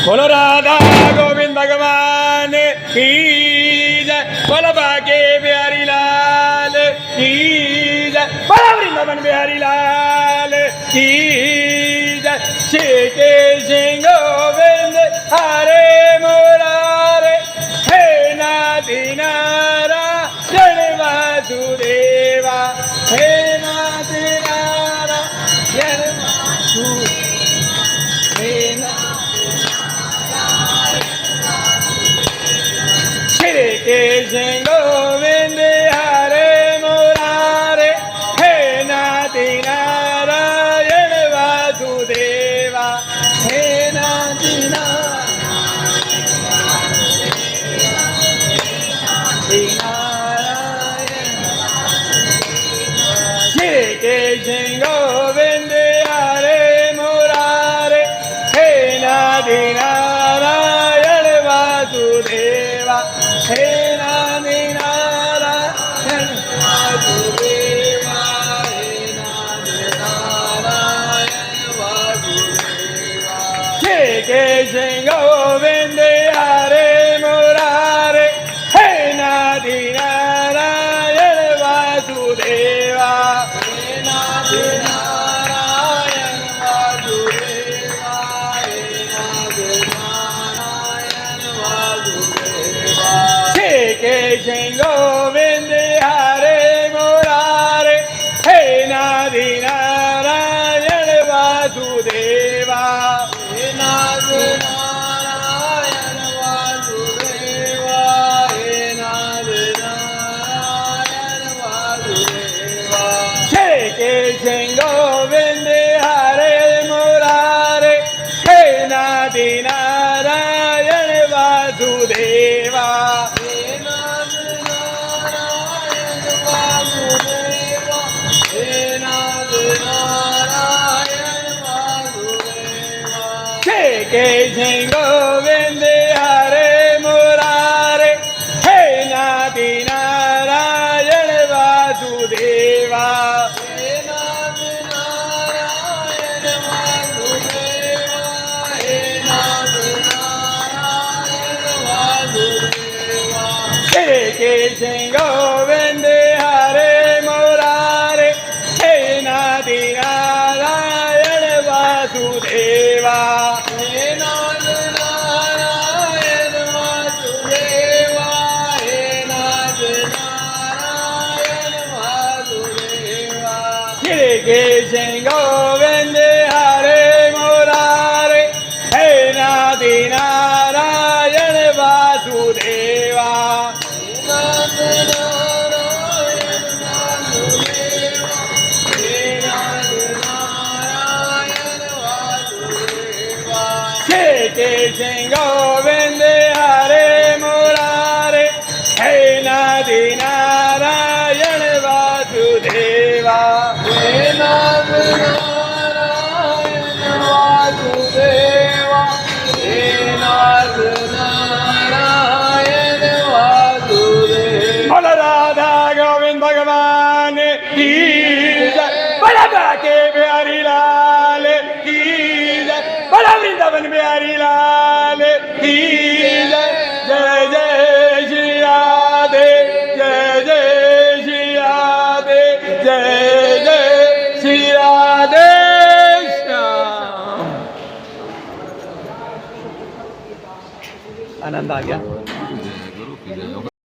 बोलो राधा गोविंद भगवान की जय, बोलो बाके बिहारी लाल की जय, बोलो वृंदावन बिहारी लाल की जय। श्री कृष्ण गोविंद हरे मुरारे, हे नाथी नारायण वासुदेवा, हे नाथी नारायण वासुदेवा। श्री कृष्ण गोविंद हरे मुरारे, हे नाथी नारायण वासुदेवा, हे नाथी नारायण। श्री कृष्ण गोविंद हरे मुरारे, हे नाथी नारायण वासुदेवा, हे नाथी नारायण वासुदेवा, हे नाथी नारायण वासुदेवा। श्री कृष्ण गोविंद हरे मुरारे, हे नाथी नारायण वासुदेवा, हे नाथी नारायण वासुदेवा, हे नाथी नारायण वासुदेवा। श्री कृष्ण गोविंद हरे मुरारे, हे नाथी नारायण वासुदेवा, हे नाथी नारायण वासुदेवा, हे नाथी नारायण वासुदेवा। श्री कृष्ण गोविंद हरे मुरारे, हे नाथी नारायण वासुदेवा, हे नाथी नारायण वासुदेवा, हे नाथी नारायण वासुदेवा। श्री कृष्ण गोविंद हरे मुरारे, हे नाथी नारायण वासुदेवा, हे नाथी नारायण वासुदेवा, हे नाथी नारायण वासुदेवा। श्री कृष्ण गोविंद हरे मुरारे, हे नाथी नारायण वासुदेवा, हे नाथी नारायण वासुदेवा, हे नाथी नारायण वासुदेवा। श्री कृष्ण गोविंद हरे मुरारे, हे नाथी नारायण वासुदेवा, हे नाथी नारायण वासुदेवा, हे नाथी नारायण वासुदेवा। श्री कृष्ण गोविंद हरे मुरारे, हे नाथी नारायण वासुदेवा, हे नाथी नारायण वासुदेवा, हे नाथी नारायण वासुदेवा। बोलो राधा गोविंद भगवान की जय, बोलो बाके बिहारी लाल की जय, बोलो वृंदावन बिहारी लाल की जय। जय जय श्री राधे, जय जय श्री राधे, जय जय श्री राधे श्याम। आनंद आ गया।